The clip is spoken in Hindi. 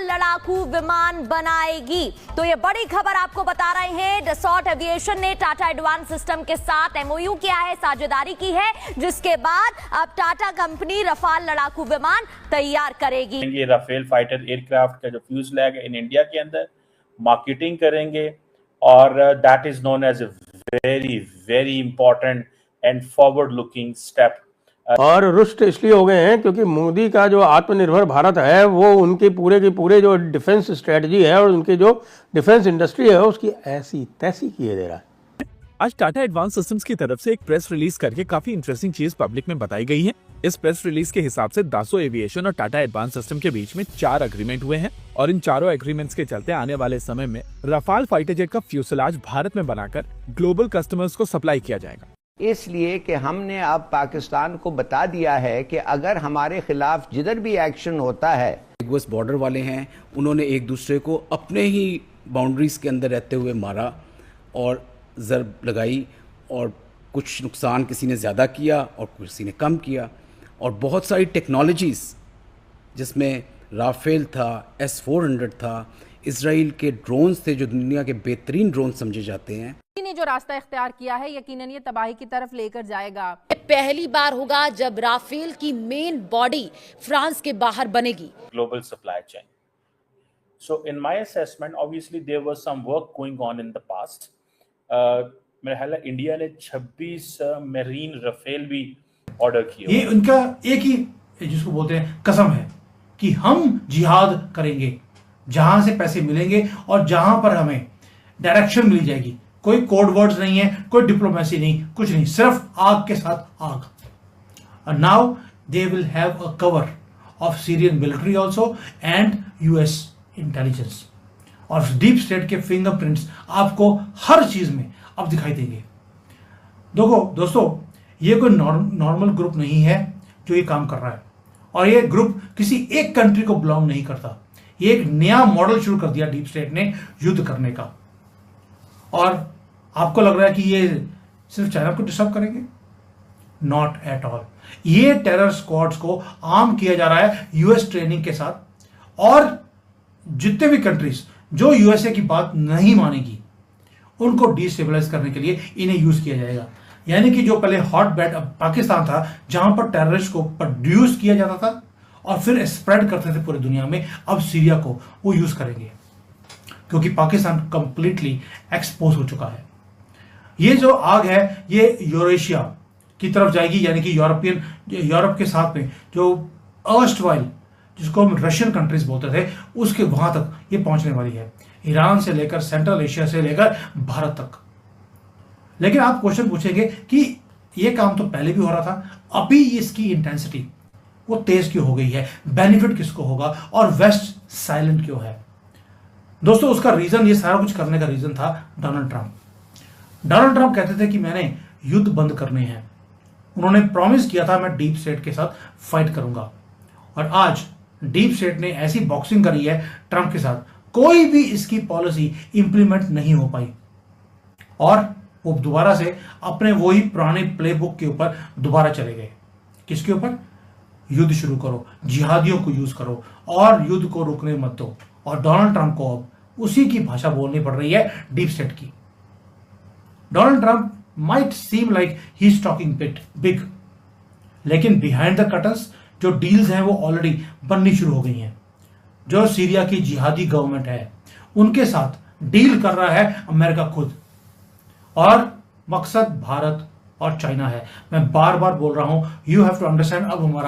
रफाल लड़ाकू विमान बनाएगी। तो ये बड़ी खबर आपको बता रहे हैं, डसॉल्ट एविएशन ने टाटा एडवांस सिस्टम के साथ एमओयू किया है, साझेदारी की है, जिसके बाद अब टाटा कंपनी रफाल लड़ाकू विमान तैयार करेगी। ये राफेल फाइटर एयरक्राफ्ट का जो फ्यूजलैग है इन इंडिया के अंदर मार्केटिंग करेंगे और that is known as a very very important and forward looking step. और रुष्ट इसलिए हो गए हैं क्योंकि मोदी का जो आत्मनिर्भर भारत है वो उनके पूरे के पूरे जो डिफेंस स्ट्रेटजी है और उनकी जो डिफेंस इंडस्ट्री है उसकी ऐसी तैसी किए दे रहा है। आज टाटा एडवांस सिस्टम्स की तरफ से एक प्रेस रिलीज करके काफी इंटरेस्टिंग चीज पब्लिक में बताई गई है। इस प्रेस रिलीज के हिसाब से दासो एविएशन और टाटा एडवांस सिस्टम के बीच में 4 एग्रीमेंट हुए हैं और इन चारों एग्रीमेंट्स के चलते आने वाले समय में रफाल फाइटर जेट का फ्यूसलाज भारत में बनाकर ग्लोबल कस्टमर्स को सप्लाई किया जाएगा। इसलिए कि हमने अब पाकिस्तान को बता दिया है कि अगर हमारे खिलाफ जिधर भी एक्शन होता है, यूएस बॉर्डर वाले हैं, उन्होंने एक दूसरे को अपने ही बाउंड्रीज के अंदर रहते हुए मारा और ज़रब लगाई और कुछ नुकसान किसी ने ज़्यादा किया और किसी ने कम किया। और बहुत सारी टेक्नोलॉजीज़ जिसमें राफेल था, S-400 था, इजराइल के ड्रोन्स थे जो दुनिया के बेहतरीन ड्रोन समझे जाते हैं। ने जो रास्ता इख्तियार किया है यकीनन ये तबाही की तरफ लेकर जाएगा। पहली बार होगा जब राफेल की मेन बॉडी फ्रांस के बाहर बनेगी। Global supply chain. So in my assessment, obviously there was some work going on in the past. मेरे ख्याल है इंडिया ने 26 मेरीन राफेल भी ऑर्डर किए। ये उनका एक ही जिसको बोलते हैं कसम है कि हम जिहाद करेंगे जहां से पैसे मिलेंगे और जहां पर हमें डायरेक्शन मिल जाएगी। कोई कोड वर्ड्स नहीं है, कोई डिप्लोमेसी नहीं, कुछ नहीं, सिर्फ आग के साथ आग। And now they will have a cover of Syrian military also and US intelligence. और डीप स्टेट के फिंगरप्रिंट्स आपको हर चीज में अब दिखाई देंगे। देखो दोस्तों, ये कोई नॉर्मल ग्रुप नहीं है जो ये काम कर रहा है और ये ग्रुप किसी एक कंट्री को बिलोंग नहीं करता। ये एक नया मॉडल शुरू कर दिया डीप स्टेट ने युद्ध करने का। और आपको लग रहा है कि ये सिर्फ चाइना को डिस्टर्ब करेंगे? Not at all. ये टेरर स्क्वाड्स को आर्म किया जा रहा है यूएस ट्रेनिंग के साथ और जितने भी कंट्रीज जो यूएसए की बात नहीं मानेगी उनको डिस्टेबलाइज करने के लिए इन्हें यूज किया जाएगा। यानी कि जो पहले हॉट बेड पाकिस्तान था जहां पर टेररिस्ट को प्रोड्यूस किया जाता था और फिर स्प्रेड करते थे पूरी दुनिया में, अब सीरिया को वो यूज करेंगे क्योंकि पाकिस्तान कंप्लीटली एक्सपोज हो चुका है। ये जो आग है ये यूरेशिया की तरफ जाएगी, यानी कि यूरोप के साथ में जो अर्स्ट वाइल जिसको हम रशियन कंट्रीज बोलते थे उसके वहां तक ये पहुंचने वाली है, ईरान से लेकर सेंट्रल एशिया से लेकर भारत तक। लेकिन आप क्वेश्चन पूछेंगे कि ये काम तो पहले भी हो रहा था, अभी इसकी इंटेंसिटी वो तेज क्यों हो गई है, बेनिफिट किसको होगा और वेस्ट साइलेंट क्यों है? दोस्तों, उसका रीजन, ये सारा कुछ करने का रीजन था डोनाल्ड ट्रंप। डोनाल्ड ट्रंप कहते थे कि मैंने युद्ध बंद करने हैं। उन्होंने प्रॉमिस किया था मैं डीप स्टेट के साथ फाइट करूंगा और आज डीप स्टेट ने ऐसी बॉक्सिंग करी है ट्रंप के साथ, कोई भी इसकी पॉलिसी इंप्लीमेंट नहीं हो पाई और वो दोबारा से अपने वही पुराने प्लेबुक के ऊपर दोबारा चले गए। किसके ऊपर? युद्ध शुरू करो, जिहादियों को यूज करो और युद्ध को रुकने मत दो। और डोनाल्ड ट्रंप को अब उसी की भाषा बोलनी पड़ रही है डीप स्टेट की। Donald Trump might seem like he is talking big, लेकिन बिहाइंड द कर्टन्स जो डील्स हैं वो ऑलरेडी बननी शुरू हो गई हैं। जो सीरिया की जिहादी गवर्नमेंट है उनके साथ डील कर रहा है अमेरिका खुद और मकसद भारत और चाइना है। मैं बार बार बोल रहा हूं, यू हैव टू अंडरस्टैंड। अब हमारा